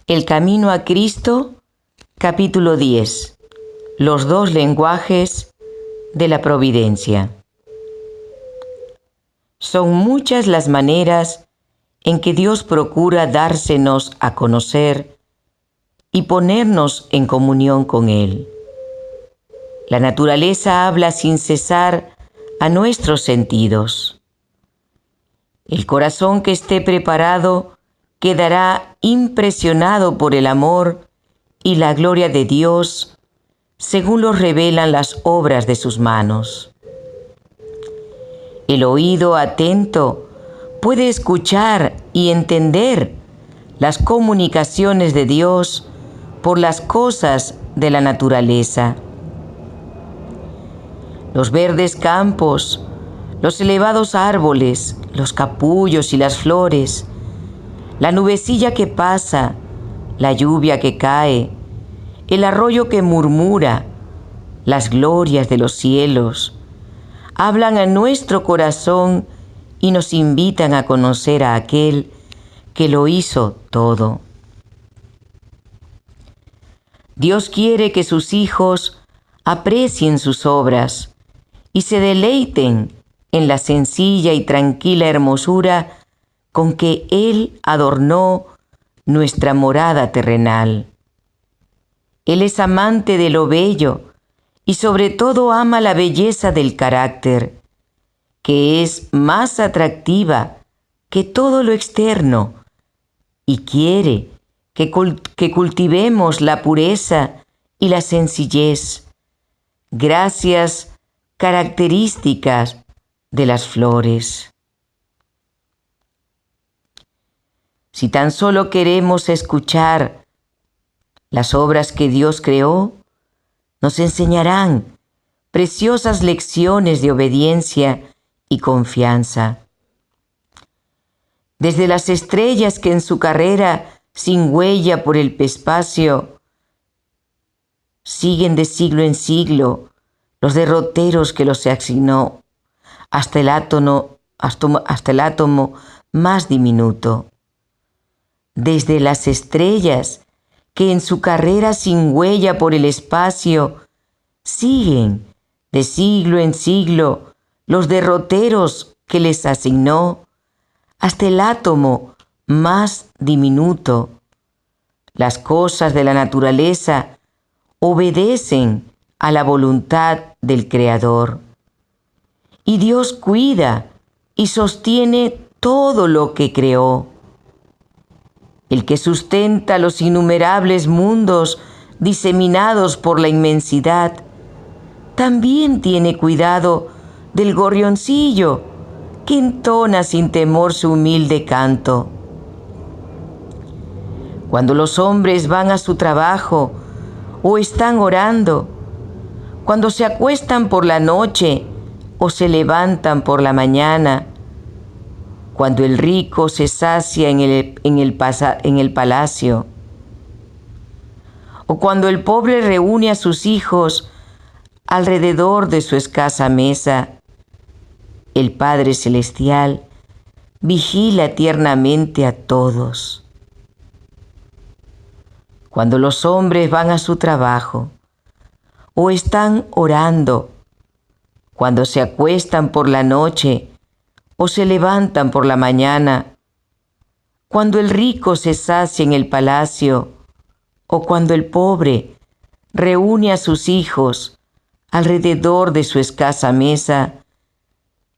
El camino a Cristo, capítulo 10. Los dos lenguajes de la providencia. Son muchas las maneras en que Dios procura dársenos a conocer y ponernos en comunión con Él. La naturaleza habla sin cesar a nuestros sentidos. El corazón que esté preparado quedará impresionado por el amor y la gloria de Dios, según lo revelan las obras de sus manos. El oído atento puede escuchar y entender las comunicaciones de Dios por las cosas de la naturaleza. Los verdes campos, los elevados árboles, los capullos y las flores, la nubecilla que pasa, la lluvia que cae, el arroyo que murmura, las glorias de los cielos, hablan a nuestro corazón y nos invitan a conocer a aquel que lo hizo todo. Dios quiere que sus hijos aprecien sus obras y se deleiten en la sencilla y tranquila hermosura con que Él adornó nuestra morada terrenal. Él es amante de lo bello y sobre todo ama la belleza del carácter, que es más atractiva que todo lo externo, y quiere que cultivemos la pureza y la sencillez, gracias características de las flores. Si tan solo queremos escuchar las obras que Dios creó, nos enseñarán preciosas lecciones de obediencia y confianza. Desde las estrellas que en su carrera sin huella por el espacio siguen de siglo en siglo los derroteros que los asignó hasta el átomo más diminuto. Desde las estrellas que en su carrera sin huella por el espacio siguen de siglo en siglo los derroteros que les asignó hasta el átomo más diminuto. Las cosas de la naturaleza obedecen a la voluntad del Creador. Y Dios cuida y sostiene todo lo que creó. El que sustenta los innumerables mundos diseminados por la inmensidad, también tiene cuidado del gorrioncillo que entona sin temor su humilde canto. Cuando los hombres van a su trabajo o están orando, cuando se acuestan por la noche o se levantan por la mañana, cuando el rico se sacia en el palacio, o cuando el pobre reúne a sus hijos alrededor de su escasa mesa, el Padre Celestial vigila tiernamente a todos. Cuando los hombres van a su trabajo o están orando, cuando se acuestan por la noche o se levantan por la mañana, cuando el rico se sacia en el palacio o cuando el pobre reúne a sus hijos alrededor de su escasa mesa,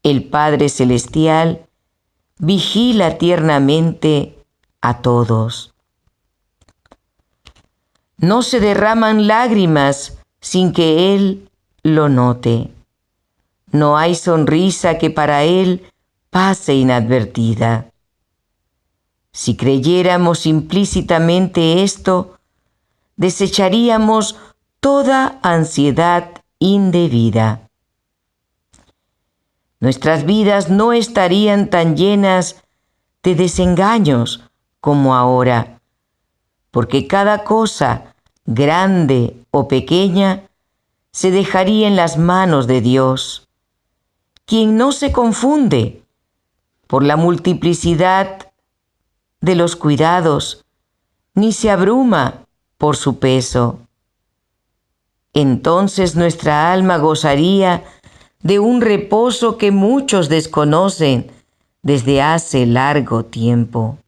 el Padre Celestial vigila tiernamente a todos. No se derraman lágrimas sin que Él lo note. No hay sonrisa que para Él pase inadvertida. Si creyéramos implícitamente esto, desecharíamos toda ansiedad indebida. Nuestras vidas no estarían tan llenas de desengaños como ahora, porque cada cosa, grande o pequeña, se dejaría en las manos de Dios, quien no se confunde por la multiplicidad de los cuidados ni se abruma por su peso. Entonces nuestra alma gozaría de un reposo que muchos desconocen desde hace largo tiempo.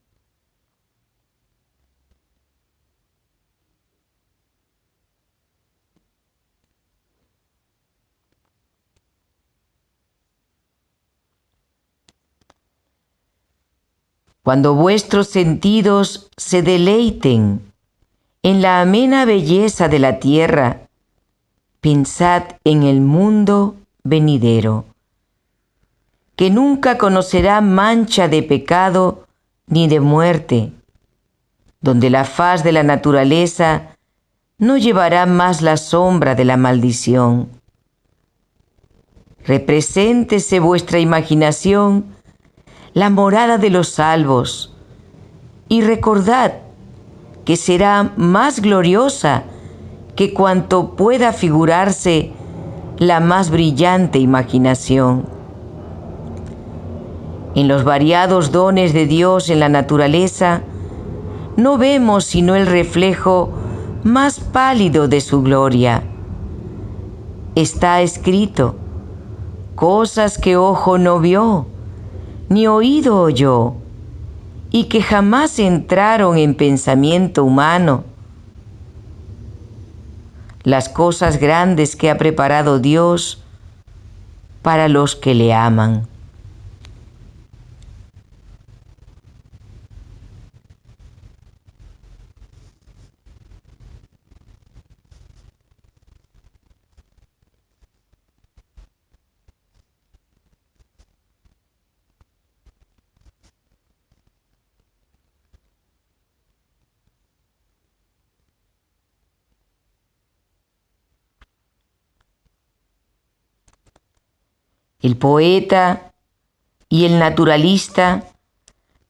Cuando vuestros sentidos se deleiten en la amena belleza de la tierra, pensad en el mundo venidero, que nunca conocerá mancha de pecado ni de muerte, donde la faz de la naturaleza no llevará más la sombra de la maldición. Represéntese vuestra imaginación la morada de los salvos, y recordad que será más gloriosa que cuanto pueda figurarse la más brillante imaginación. En los variados dones de Dios en la naturaleza, no vemos sino el reflejo más pálido de su gloria. Está escrito: cosas que ojo no vio, ni oído oyó, y que jamás entraron en pensamiento humano. Las cosas grandes que ha preparado Dios para los que le aman. El poeta y el naturalista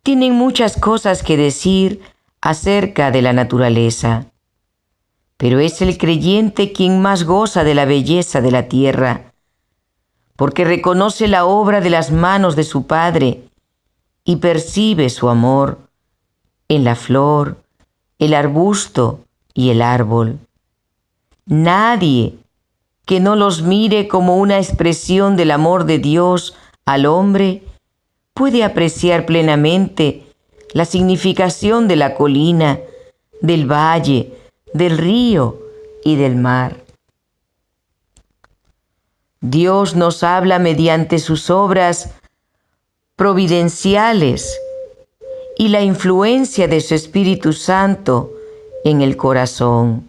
tienen muchas cosas que decir acerca de la naturaleza, pero es el creyente quien más goza de la belleza de la tierra, porque reconoce la obra de las manos de su Padre y percibe su amor en la flor, el arbusto y el árbol. Nadie que no los mire como una expresión del amor de Dios al hombre puede apreciar plenamente la significación de la colina, del valle, del río y del mar. Dios nos habla mediante sus obras providenciales y la influencia de su Espíritu Santo en el corazón.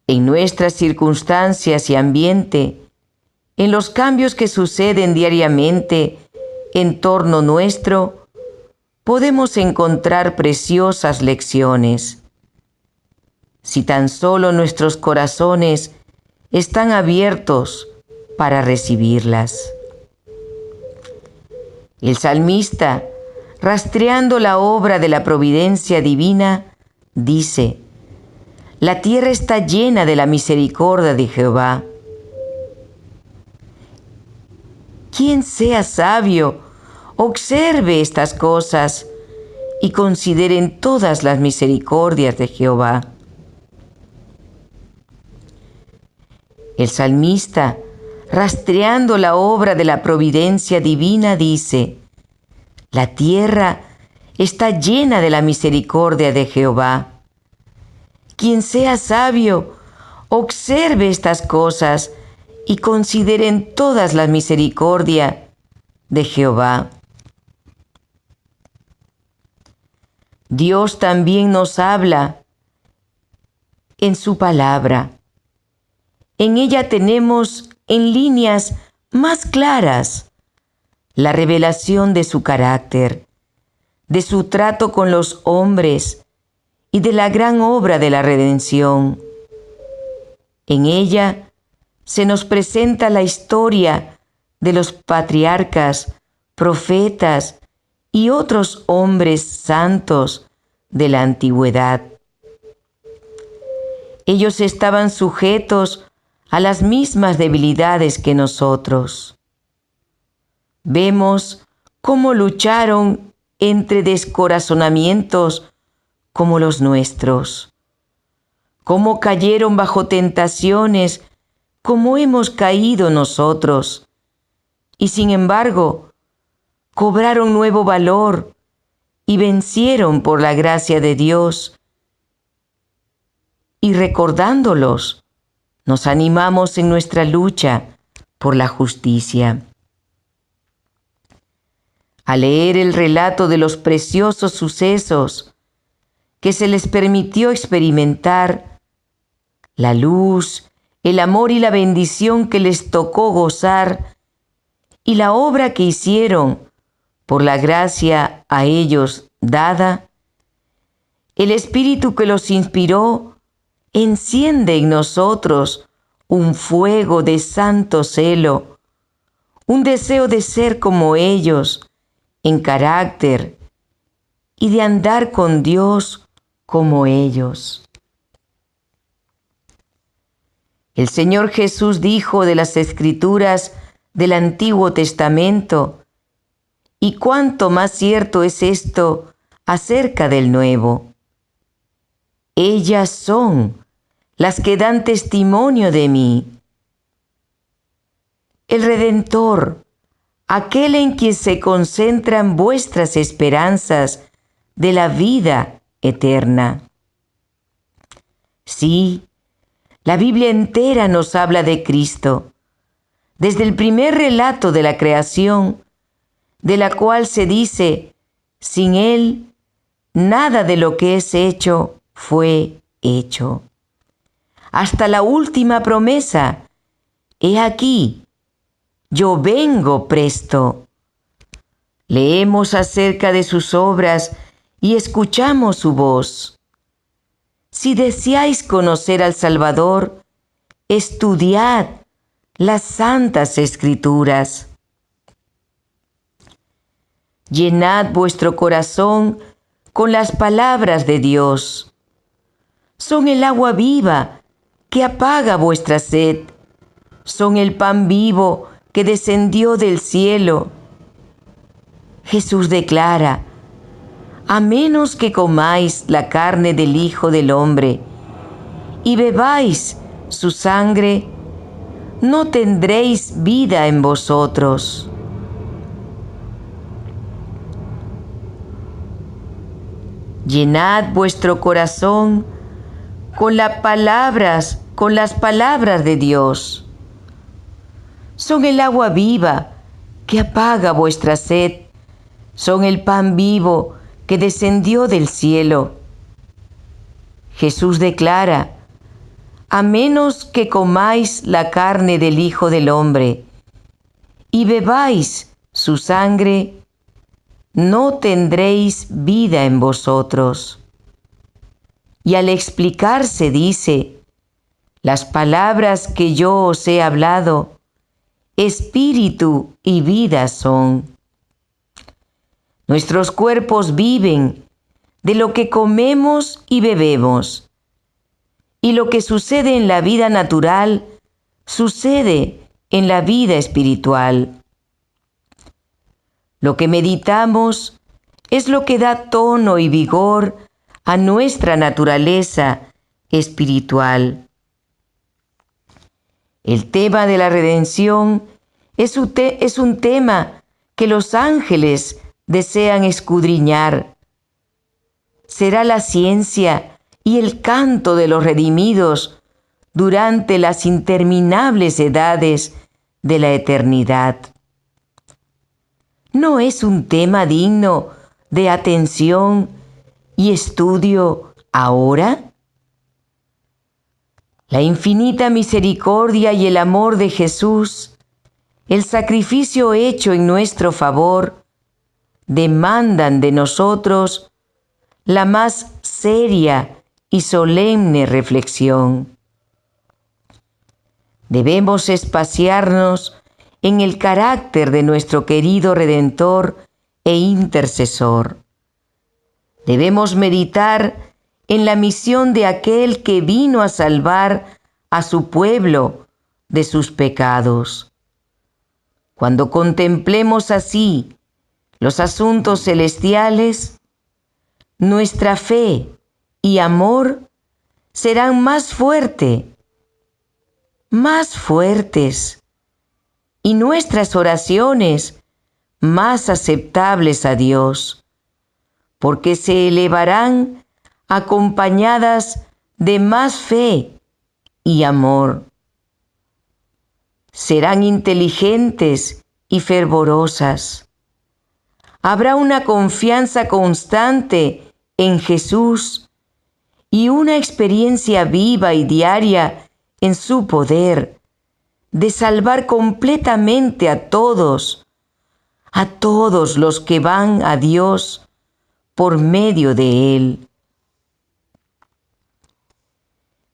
En nuestras circunstancias y ambiente, en los cambios que suceden diariamente en torno nuestro, podemos encontrar preciosas lecciones. Si tan solo nuestros corazones están abiertos para recibirlas. El salmista, rastreando la obra de la providencia divina, dice: la tierra está llena de la misericordia de Jehová. Quien sea sabio, observe estas cosas y consideren todas las misericordias de Jehová. El salmista, rastreando la obra de la providencia divina, dice: la tierra está llena de la misericordia de Jehová. Quien sea sabio, observe estas cosas y consideren todas la misericordia de Jehová. Dios también nos habla en su palabra. En ella tenemos en líneas más claras la revelación de su carácter, de su trato con los hombres y de la gran obra de la redención. En ella se nos presenta la historia de los patriarcas, profetas y otros hombres santos de la antigüedad. Ellos estaban sujetos a las mismas debilidades que nosotros. Vemos cómo lucharon entre descorazonamientos como los nuestros. Cómo cayeron bajo tentaciones como hemos caído nosotros. Y sin embargo, cobraron nuevo valor y vencieron por la gracia de Dios. Y recordándolos, nos animamos en nuestra lucha por la justicia. Al leer el relato de los preciosos sucesos que se les permitió experimentar, la luz, el amor y la bendición que les tocó gozar, y la obra que hicieron por la gracia a ellos dada, el Espíritu que los inspiró enciende en nosotros un fuego de santo celo, un deseo de ser como ellos en carácter y de andar con Dios como ellos. El Señor Jesús dijo de las Escrituras del Antiguo Testamento, y cuánto más cierto es esto acerca del Nuevo. Ellas son las que dan testimonio de mí. El Redentor, aquel en quien se concentran vuestras esperanzas de la vida eterna. Sí, la Biblia entera nos habla de Cristo, desde el primer relato de la creación, de la cual se dice, sin Él, nada de lo que es hecho fue hecho. Hasta la última promesa, he aquí, yo vengo presto. Leemos acerca de sus obras y escuchamos su voz. Si deseáis conocer al Salvador, estudiad las santas Escrituras. Llenad vuestro corazón con las palabras de Dios. Son el agua viva que apaga vuestra sed. Son el pan vivo que descendió del cielo. Jesús declara, a menos que comáis la carne del Hijo del Hombre y bebáis su sangre, no tendréis vida en vosotros. Llenad vuestro corazón con las palabras de Dios. Son el agua viva que apaga vuestra sed. Son el pan vivo que descendió del cielo. Jesús declara, a menos que comáis la carne del Hijo del Hombre y bebáis su sangre, no tendréis vida en vosotros. Y al explicarse dice, las palabras que yo os he hablado, espíritu y vida son. Nuestros cuerpos viven de lo que comemos y bebemos, y lo que sucede en la vida natural sucede en la vida espiritual. Lo que meditamos es lo que da tono y vigor a nuestra naturaleza espiritual. El tema de la redención es un tema que los ángeles desean escudriñar. Será la ciencia y el canto de los redimidos durante las interminables edades de la eternidad. ¿No es un tema digno de atención y estudio ahora? La infinita misericordia y el amor de Jesús, el sacrificio hecho en nuestro favor, demandan de nosotros la más seria y solemne reflexión. Debemos espaciarnos en el carácter de nuestro querido Redentor e Intercesor. Debemos meditar en la misión de aquel que vino a salvar a su pueblo de sus pecados. Cuando contemplemos así los asuntos celestiales, nuestra fe y amor serán más fuertes, y nuestras oraciones más aceptables a Dios, porque se elevarán acompañadas de más fe y amor. Serán inteligentes y fervorosas. Habrá una confianza constante en Jesús y una experiencia viva y diaria en su poder de salvar completamente a todos los que van a Dios por medio de Él.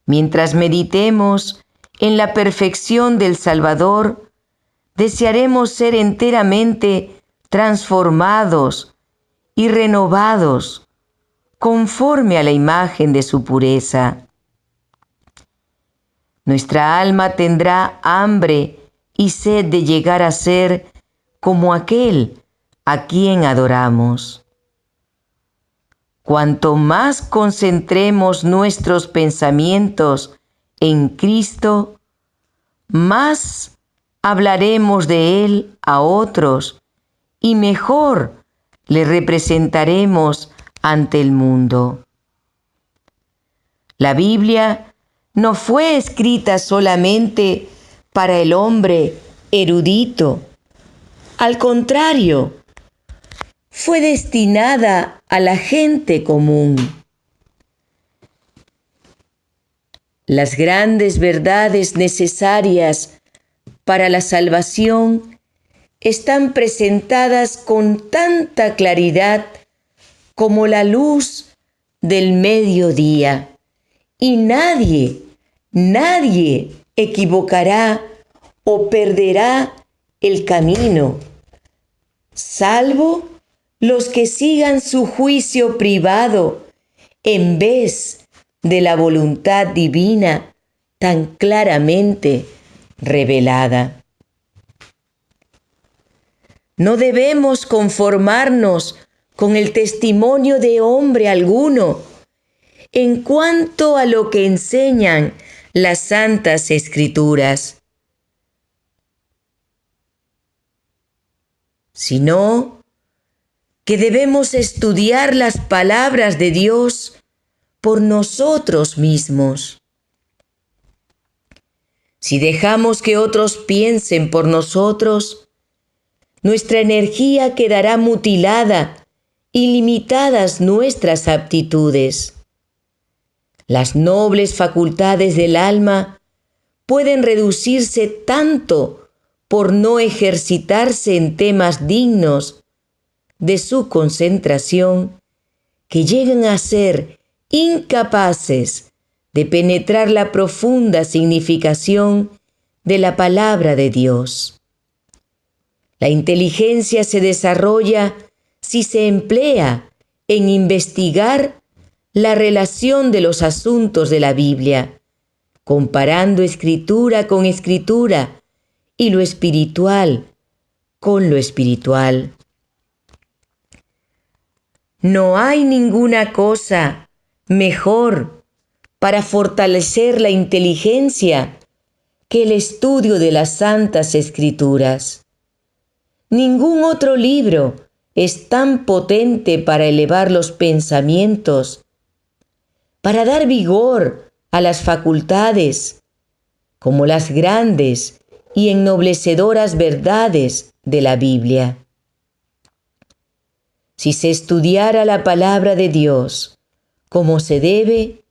Mientras meditemos en la perfección del Salvador, desearemos ser enteramente transformados y renovados conforme a la imagen de su pureza. Nuestra alma tendrá hambre y sed de llegar a ser como aquel a quien adoramos. Cuanto más concentremos nuestros pensamientos en Cristo, más hablaremos de Él a otros y mejor le representaremos ante el mundo. La Biblia no fue escrita solamente para el hombre erudito. Al contrario, fue destinada a la gente común. Las grandes verdades necesarias para la salvación están presentadas con tanta claridad como la luz del mediodía, y nadie equivocará o perderá el camino, salvo los que sigan su juicio privado en vez de la voluntad divina tan claramente revelada. No debemos conformarnos con el testimonio de hombre alguno en cuanto a lo que enseñan las Santas Escrituras, sino que debemos estudiar las palabras de Dios por nosotros mismos. Si dejamos que otros piensen por nosotros, nuestra energía quedará mutilada y limitadas nuestras aptitudes. Las nobles facultades del alma pueden reducirse tanto por no ejercitarse en temas dignos de su concentración, que llegan a ser incapaces de penetrar la profunda significación de la palabra de Dios. La inteligencia se desarrolla si se emplea en investigar la relación de los asuntos de la Biblia, comparando escritura con escritura y lo espiritual con lo espiritual. No hay ninguna cosa mejor para fortalecer la inteligencia que el estudio de las Santas Escrituras. Ningún otro libro es tan potente para elevar los pensamientos, para dar vigor a las facultades, como las grandes y ennoblecederas verdades de la Biblia. Si se estudiara la palabra de Dios como se debe,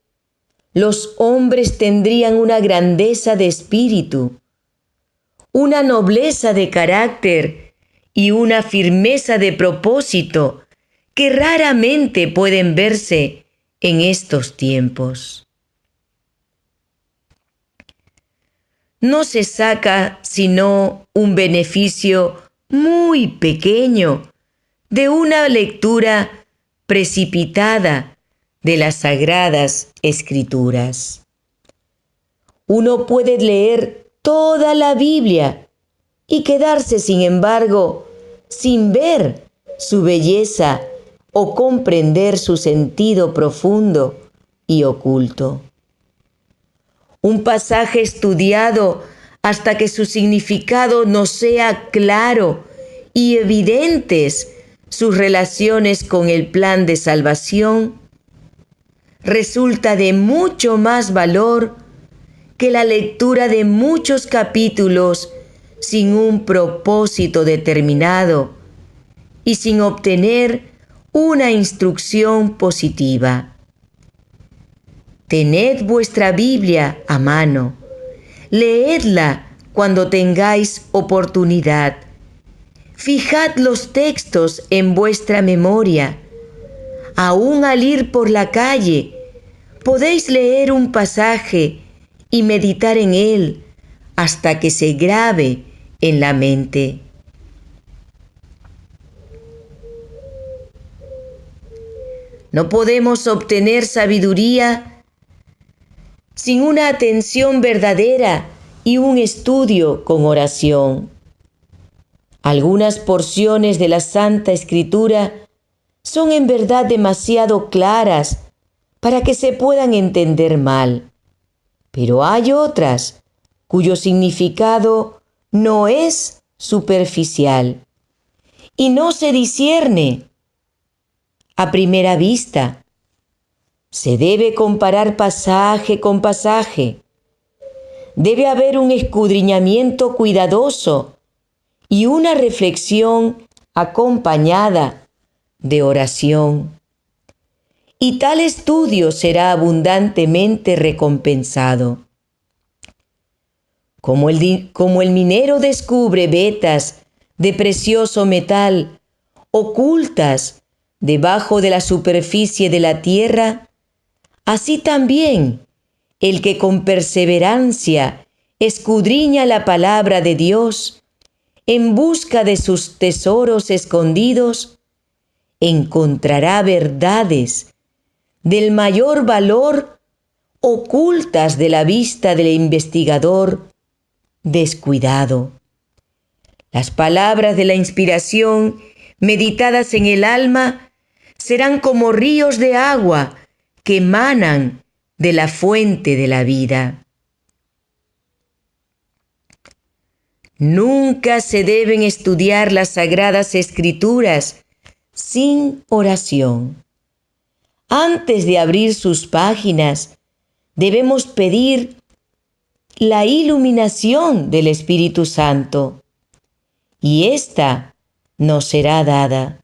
los hombres tendrían una grandeza de espíritu, una nobleza de carácter y una firmeza de propósito que raramente pueden verse en estos tiempos. No se saca sino un beneficio muy pequeño de una lectura precipitada de las Sagradas Escrituras. Uno puede leer toda la Biblia y quedarse, sin embargo, sin ver su belleza o comprender su sentido profundo y oculto. Un pasaje estudiado hasta que su significado nos sea claro y evidentes sus relaciones con el plan de salvación, resulta de mucho más valor que la lectura de muchos capítulos sin un propósito determinado y sin obtener una instrucción positiva. Tened vuestra Biblia a mano, leedla cuando tengáis oportunidad. Fijad los textos en vuestra memoria. Aún al ir por la calle, podéis leer un pasaje y meditar en él hasta que se grabe en la mente. No podemos obtener sabiduría sin una atención verdadera y un estudio con oración. Algunas porciones de la Santa Escritura son en verdad demasiado claras para que se puedan entender mal, pero hay otras cuyo significado no es superficial y no se discierne a primera vista. Se debe comparar pasaje con pasaje. Debe haber un escudriñamiento cuidadoso y una reflexión acompañada de oración. Y tal estudio será abundantemente recompensado. Como el minero descubre vetas de precioso metal ocultas debajo de la superficie de la tierra, así también el que con perseverancia escudriña la palabra de Dios en busca de sus tesoros escondidos, encontrará verdades del mayor valor ocultas de la vista del investigador descuidado. Las palabras de la inspiración meditadas en el alma serán como ríos de agua que emanan de la fuente de la vida. Nunca se deben estudiar las Sagradas Escrituras sin oración. Antes de abrir sus páginas, debemos pedir la iluminación del Espíritu Santo, y ésta nos será dada.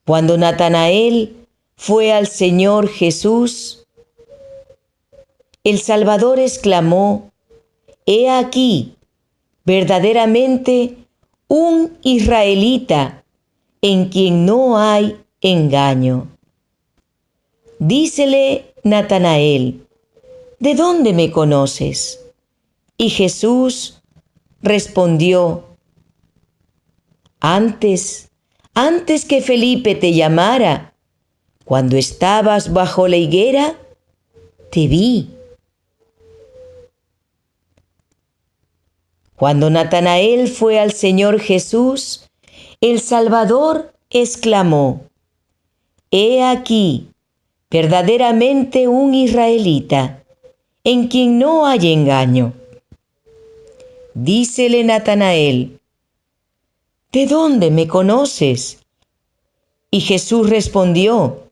Cuando Natanael fue al Señor Jesús, el Salvador exclamó: «He aquí, verdaderamente un israelita en quien no hay engaño». Dícele Natanael: «¿De dónde me conoces?». Y Jesús respondió: Antes que Felipe te llamara, cuando estabas bajo la higuera, te vi». Cuando Natanael fue al Señor Jesús, el Salvador exclamó: «He aquí, verdaderamente un israelita, en quien no hay engaño». Dícele Natanael: «¿De dónde me conoces?». Y Jesús respondió: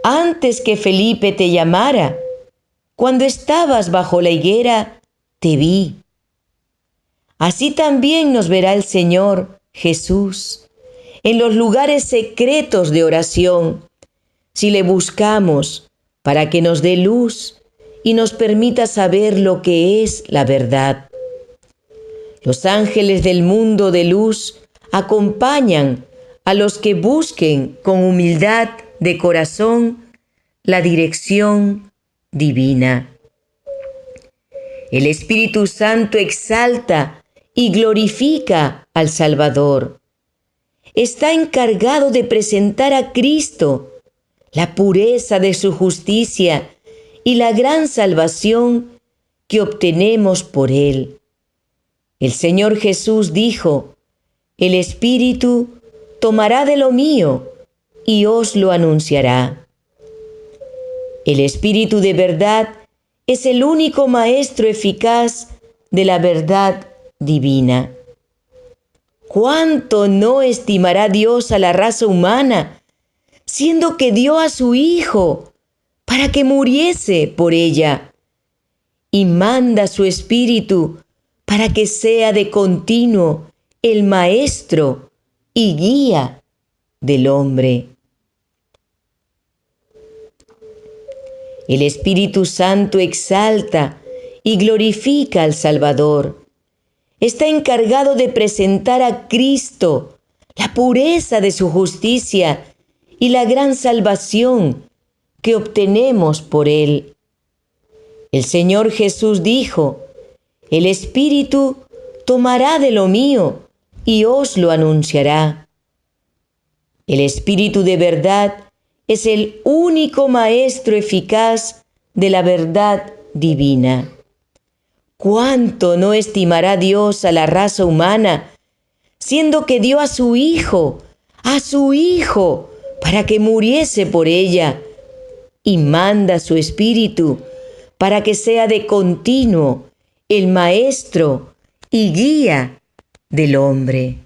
«Antes que Felipe te llamara, cuando estabas bajo la higuera, te vi». Así también nos verá el Señor Jesús en los lugares secretos de oración, si le buscamos para que nos dé luz y nos permita saber lo que es la verdad. Los ángeles del mundo de luz acompañan a los que busquen con humildad de corazón la dirección divina. El Espíritu Santo exalta y glorifica al Salvador. Está encargado de presentar a Cristo, la pureza de su justicia y la gran salvación que obtenemos por Él. El Señor Jesús dijo: «El Espíritu tomará de lo mío y os lo anunciará». El Espíritu de verdad es el único maestro eficaz de la verdad divina. ¿Cuánto no estimará Dios a la raza humana, siendo que dio a su Hijo para que muriese por ella? Y manda su Espíritu para que sea de continuo el maestro y guía del hombre. El Espíritu Santo exalta y glorifica al Salvador. Está encargado de presentar a Cristo, la pureza de su justicia y la gran salvación que obtenemos por Él. El Señor Jesús dijo: el Espíritu tomará de lo mío y os lo anunciará. El Espíritu de verdad es el único maestro eficaz de la verdad divina. ¿Cuánto no estimará Dios a la raza humana, siendo que dio a su Hijo, para que muriese por ella, y manda su Espíritu para que sea de continuo el maestro y guía del hombre?